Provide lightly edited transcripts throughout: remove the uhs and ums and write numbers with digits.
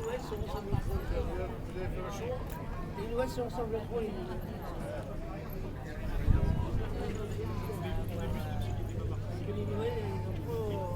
Noël se ressemblent trop. Les Noël se ressemblent trop. Les Noël, ils ont trop.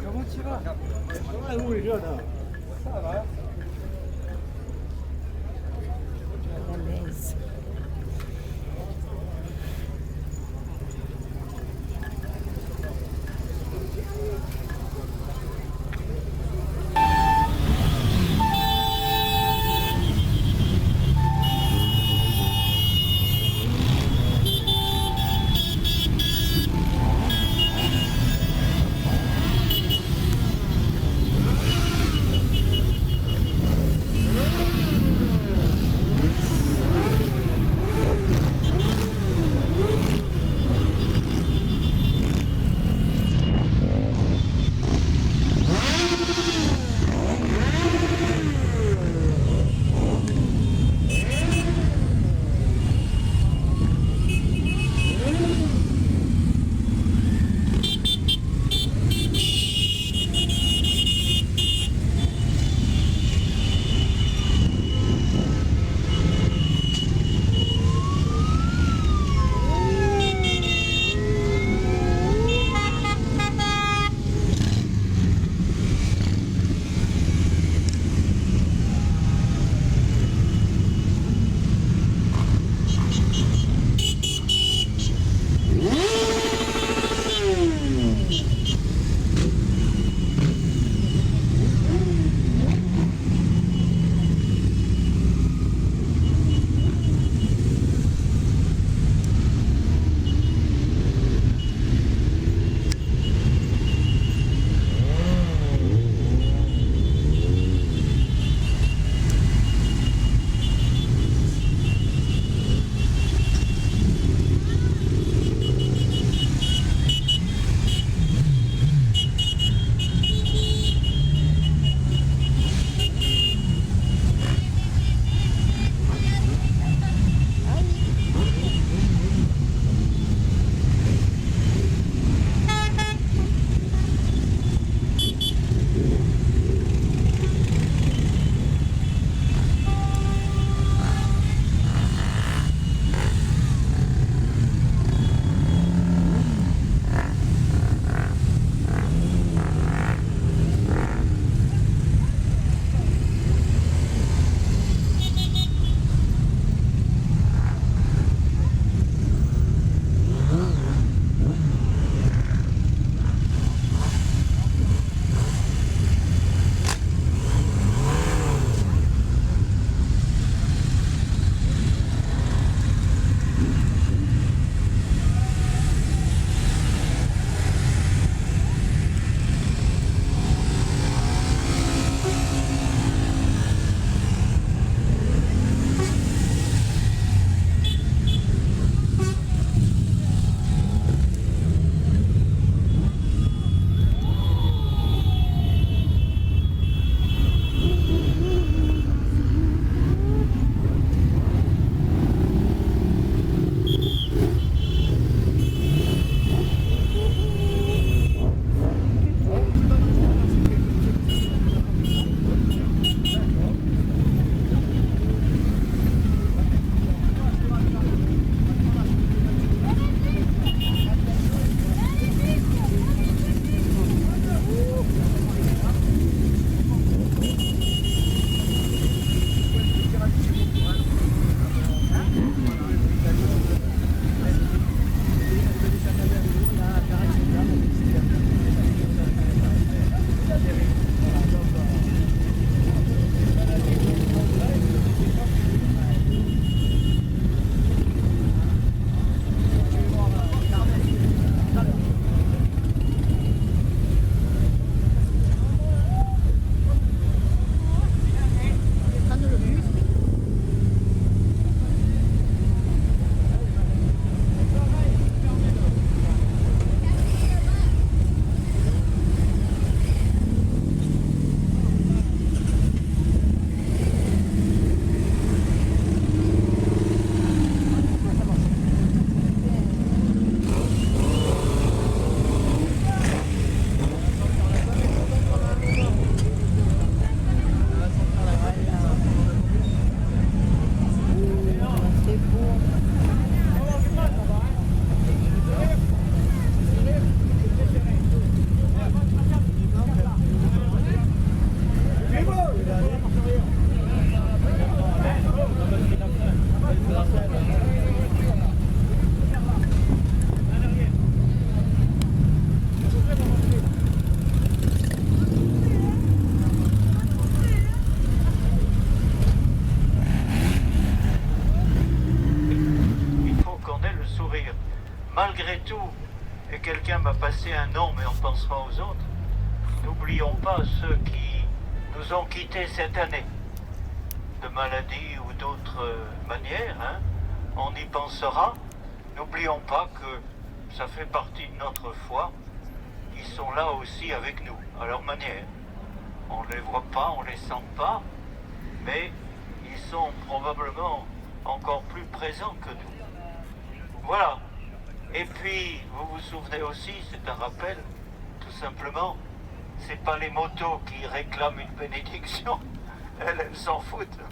Comment tu vas? Ah oui, là, là. Ça va. À l'aise. malgré tout, et quelqu'un m'a passé un nom, mais on pensera aux autres, n'oublions pas ceux qui nous ont quittés cette année, de maladie ou d'autres manières, hein. On y pensera. N'oublions pas que ça fait partie de notre foi. Ils sont là aussi avec nous, à leur manière. On ne les voit pas, on ne les sent pas, mais ils sont probablement encore plus présents que nous. Voilà. Et puis, vous vous souvenez aussi, c'est un rappel, tout simplement, c'est pas les motos qui réclament une bénédiction, elles s'en foutent.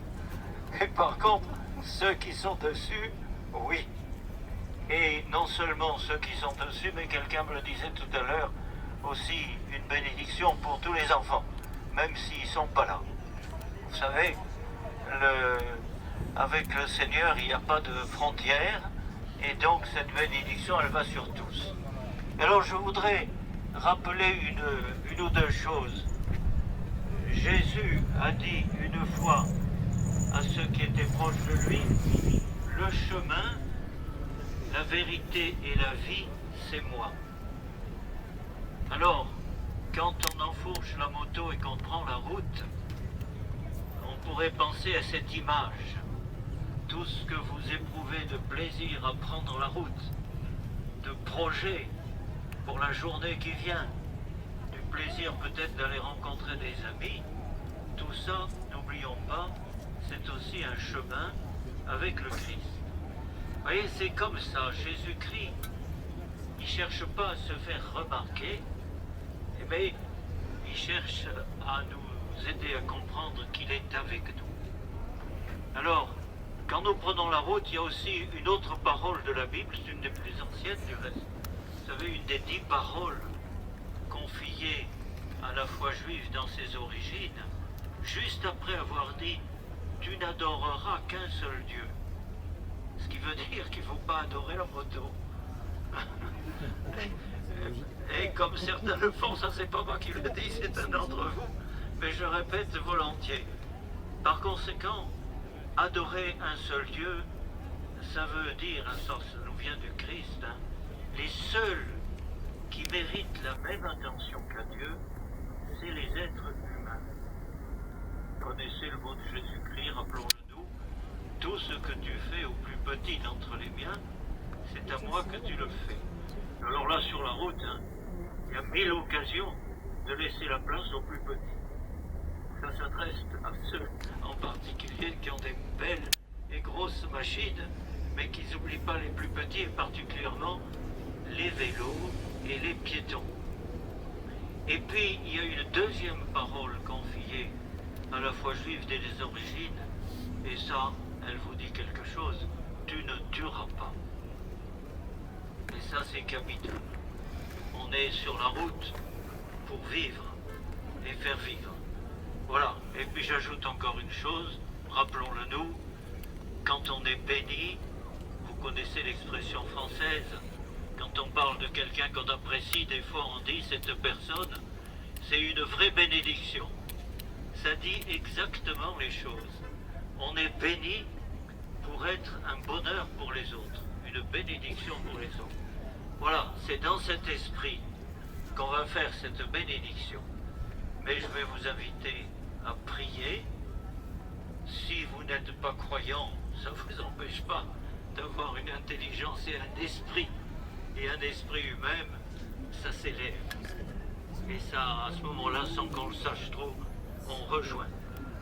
Et par contre, ceux qui sont dessus, oui. Et non seulement ceux qui sont dessus, mais quelqu'un me le disait tout à l'heure, aussi une bénédiction pour tous les enfants, même s'ils ne sont pas là. Vous savez, avec le Seigneur, il n'y a pas de frontières, et donc cette bénédiction, elle va sur tous. Alors je voudrais rappeler une ou deux choses. Jésus a dit une fois à ceux qui étaient proches de lui, le chemin, la vérité et la vie, c'est moi. Alors, quand on enfourche la moto et qu'on prend la route, on pourrait penser à cette image. Tout ce que vous éprouvez de plaisir à prendre la route, de projet pour la journée qui vient, du plaisir peut-être d'aller rencontrer des amis, tout ça, n'oublions pas, c'est aussi un chemin avec le Christ. Vous voyez, c'est comme ça, Jésus-Christ, il ne cherche pas à se faire remarquer, mais il cherche à nous aider à comprendre qu'il est avec nous. Alors, quand nous prenons la route, il y a aussi une autre parole de la Bible, c'est une des plus anciennes du reste. Vous savez, une des 10 paroles confiées à la foi juive dans ses origines, juste après avoir dit « Tu n'adoreras qu'un seul Dieu ». Ce qui veut dire qu'il ne faut pas adorer la moto. Et comme certains le font, ça c'est pas moi qui le dis, c'est un d'entre vous, mais je répète volontiers. Par conséquent, adorer un seul Dieu, ça veut dire, ça nous vient du Christ, hein, les seuls qui méritent la même attention qu'à Dieu, c'est les êtres humains. Connaissez le mot de Jésus-Christ, rappelons-le nous, tout ce que tu fais au plus petit d'entre les miens, c'est à moi que tu le fais. Alors là, sur la route, hein, il y a 1000 occasions de laisser la place aux plus petits. Ça s'adresse à ceux en particulier qui ont des belles et grosses machines, mais qui n'oublient pas les plus petits, et particulièrement les vélos et les piétons. Et puis, il y a une deuxième parole confiée à la foi juive des origines, et ça, elle vous dit quelque chose, tu ne tueras pas. Et ça, c'est capital. On est sur la route pour vivre et faire vivre. Voilà. Et puis j'ajoute encore une chose, rappelons-le nous, quand on est béni, vous connaissez l'expression française, quand on parle de quelqu'un qu'on apprécie, des fois on dit cette personne, c'est une vraie bénédiction. Ça dit exactement les choses. On est béni pour être un bonheur pour les autres, une bénédiction pour les autres. Voilà, c'est dans cet esprit qu'on va faire cette bénédiction. Mais je vais vous inviter à prier. Si vous n'êtes pas croyant, ça ne vous empêche pas d'avoir une intelligence et un esprit humain, ça s'élève. Et ça, à ce moment-là, sans qu'on le sache trop, on rejoint.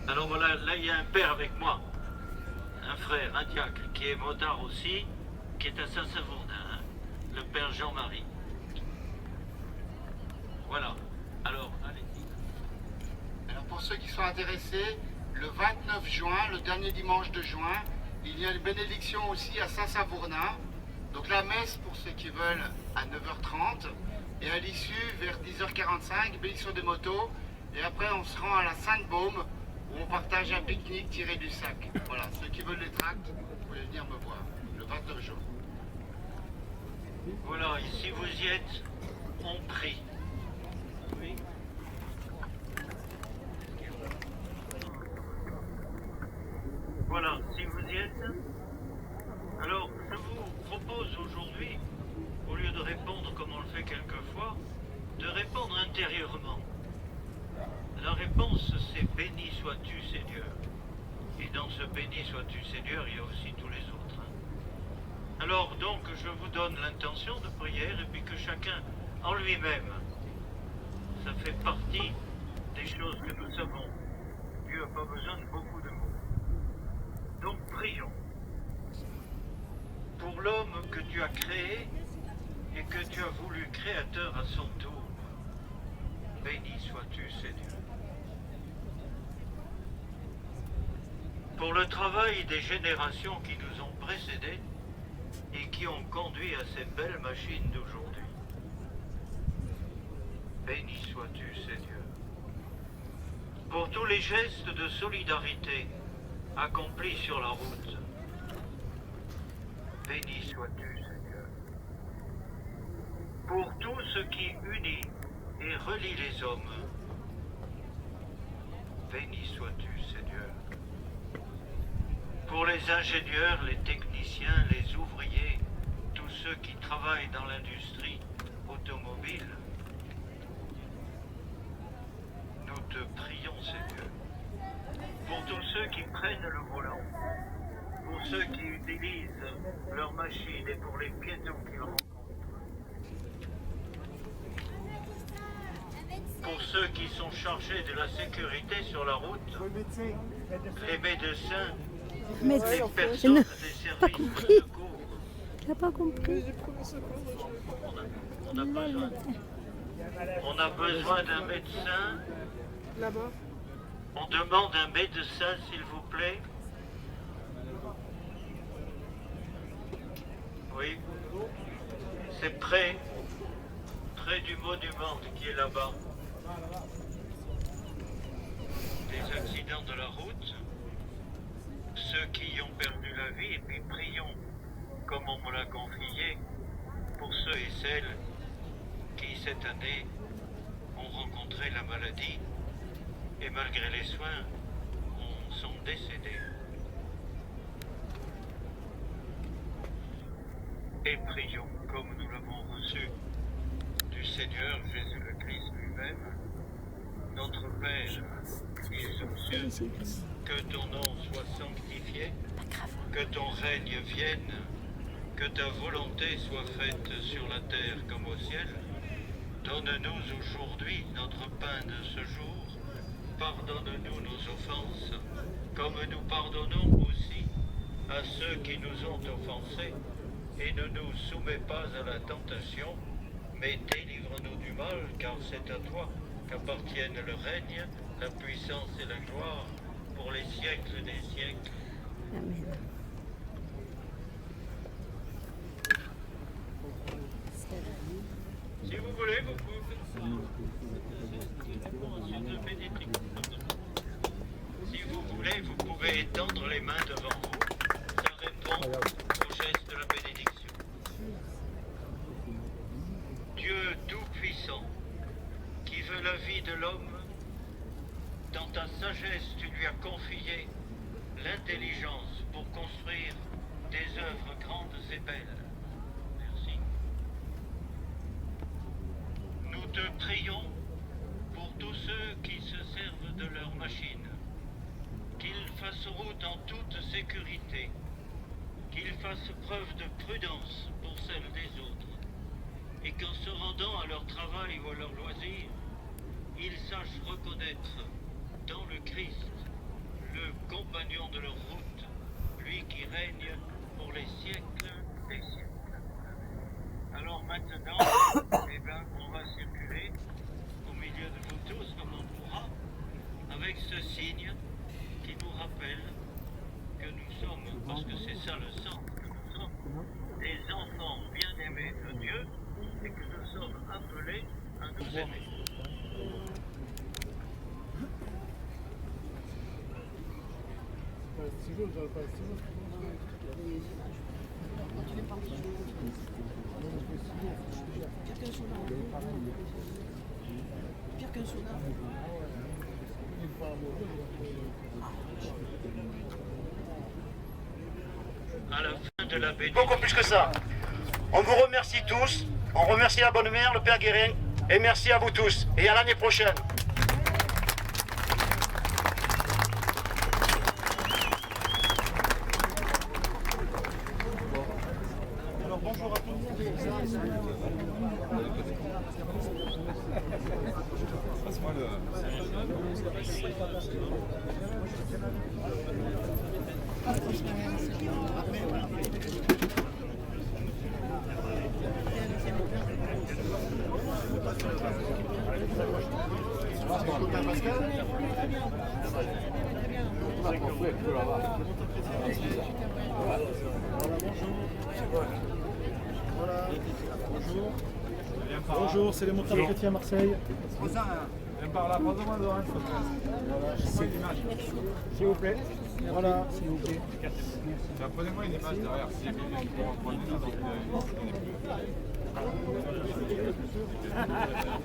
Alors voilà, là il y a un père avec moi, un frère, un diacre, qui est motard aussi, qui est à Saint-Savourdin, hein, le père Jean-Marie. Voilà, alors, allez-y. Alors pour ceux qui sont intéressés, le 29 juin, le dernier dimanche de juin, il y a une bénédiction aussi à Saint-Savourdin. Donc la messe pour ceux qui veulent à 9h30 et à l'issue vers 10h45, bénédiction des motos. Et après on se rend à la Sainte-Baume où on partage un pique-nique tiré du sac. Voilà, ceux qui veulent les tracts, vous pouvez venir me voir le 29 juin. Voilà, et si vous y êtes, on prie. Oui. Voilà, si vous y êtes, alors je vous propose aujourd'hui béni sois-tu Seigneur, il y a aussi tous les autres. Alors donc je vous donne l'intention de prière et puis que chacun en lui-même, ça fait partie des choses que nous savons. Dieu n'a pas besoin de beaucoup de mots. Donc prions pour l'homme que tu as créé et que tu as voulu créateur à son tour. Béni sois-tu Seigneur. Pour le travail des générations qui nous ont précédés et qui ont conduit à ces belles machines d'aujourd'hui. Béni sois-tu Seigneur. Pour tous les gestes de solidarité accomplis sur la route. Béni sois-tu Seigneur. Pour tout ce qui unit et relie les hommes. Béni sois-tu Seigneur. Pour les ingénieurs, les techniciens, les ouvriers, tous ceux qui travaillent dans l'industrie automobile, nous te prions Seigneur. Pour tous ceux qui prennent le volant, pour ceux qui utilisent leurs machines et pour les piétons qu'ils rencontrent. Pour ceux qui sont chargés de la sécurité sur la route, les médecins, les personnes des services de secours. Tu n'as pas compris. On a besoin d'un médecin. Là-bas. On demande un médecin, s'il vous plaît. Oui. C'est près du monument qui est là-bas. Les accidents de la route, ceux qui y ont perdu la vie, et puis prions, comme on me l'a confié, pour ceux et celles qui, cette année, ont rencontré la maladie et malgré les soins, sont décédés. Et prions, comme nous l'avons reçu du Seigneur Jésus le Christ lui-même, notre Père qui es aux cieux, que ton nom soit sanctifié, que ton règne vienne, que ta volonté soit faite sur la terre comme au ciel. Donne-nous aujourd'hui notre pain de ce jour. Pardonne-nous nos offenses, comme nous pardonnons aussi à ceux qui nous ont offensés. Et ne nous soumets pas à la tentation, mais délivre-nous du mal, car c'est à toi qu'appartiennent le règne, la puissance et la gloire, pour les siècles des siècles. Amen. Si vous voulez, vous pouvez ensuite la bénédiction. Si vous voulez, vous pouvez étendre les mains devant vous. Ça répond au geste de la bénédiction. Dieu Tout-Puissant, qui veut la vie de l'homme, dans ta sagesse, tu lui as confié l'intelligence pour construire des œuvres grandes et belles. Merci. Nous te prions pour tous ceux qui se servent de leurs machines, qu'ils fassent route en toute sécurité, qu'ils fassent preuve de prudence pour celle des autres, et qu'en se rendant à leur travail ou à leur loisir, ils sachent reconnaître dans le Christ le compagnon de leur route, lui qui règne pour les siècles des siècles. Alors maintenant, on va circuler au milieu de vous tous comme on pourra, avec ce signe qui nous rappelle que nous sommes, parce que c'est ça le sens, que nous sommes des enfants bien-aimés de Dieu et que nous sommes appelés à nous aimer. Pire qu'un soda. À la fin de la bénédiction. Beaucoup plus que ça. On vous remercie tous. On remercie la bonne mère, le Père Guérin. Et merci à vous tous. Et à l'année prochaine. Bonjour, c'est les montants chrétiens à Marseille. Viens par là, prends-moi devant, s'il te plaît. S'il vous plaît. Voilà, s'il vous plaît. Prenez-moi une image derrière, s'il y a quelqu'un qui peut en prendre une,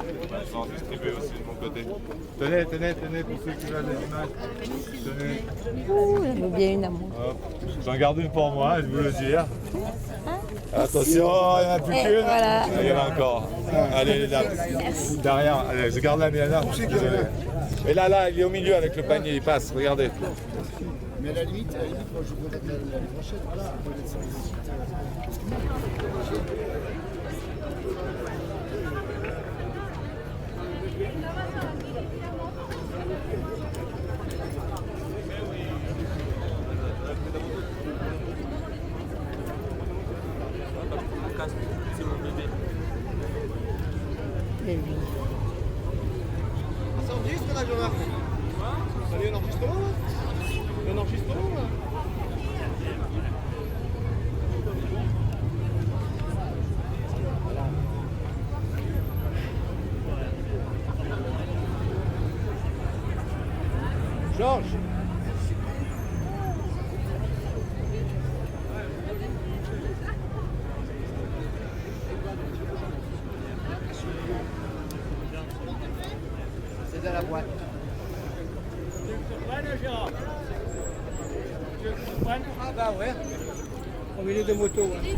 je vais en distribuer aussi de mon côté. Tenez, pour ceux qui veulent des images. Tenez. Ouh, j'en veux bien une à moi. Hop. J'en garde une pour moi, je vous le dire. Attention, il n'y en a plus Et qu'une. voilà. Il y en a encore. Allez, là. Derrière, allez, je garde la mienne. Désolé. Et là, il est au milieu avec le panier, il passe, regardez. Mais à la limite, moi je voudrais l'année prochaine. Voilà. Et lui. Ça enregistre là, Jean-Marc? Ça y est, un enregistrement là? Il y a un enregistrement là? Georges. C'est dans la boîte. Ah bah ouais. Au milieu de moto. Ouais.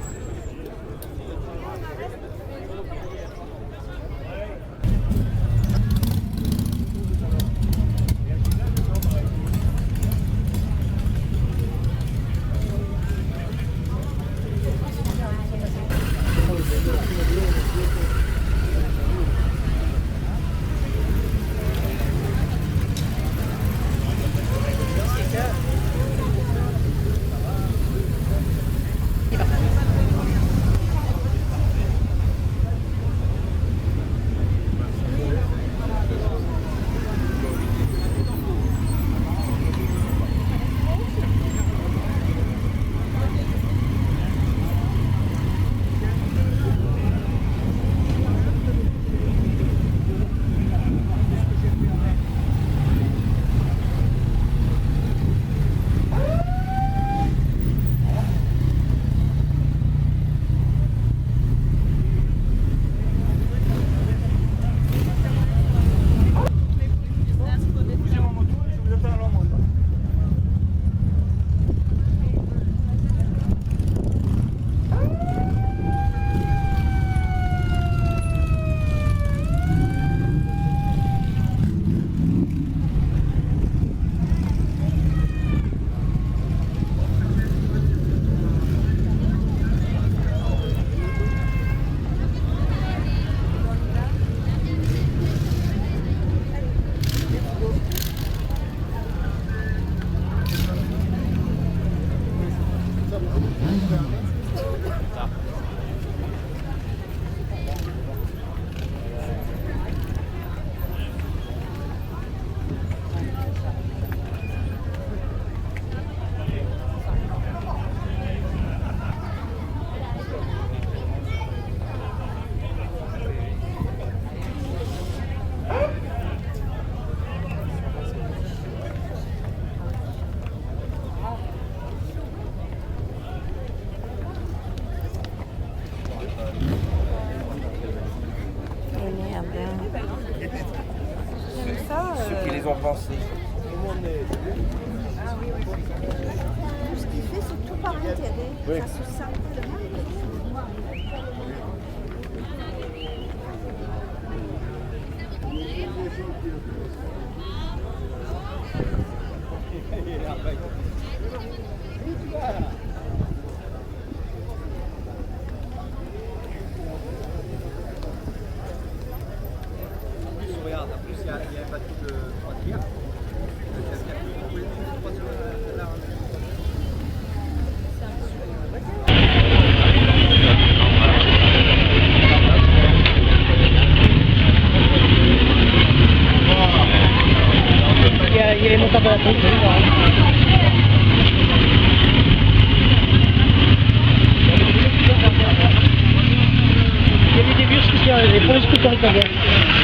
Ceux qui les ont pensés. Tout ce qu'il fait, c'est tout par intérêt. Oui. Ça se sent tellement. Regarde, en plus il y a un bateau de 3 tiers. température. Il y a eu des bus qui sont arrivés pour les scooters italiens.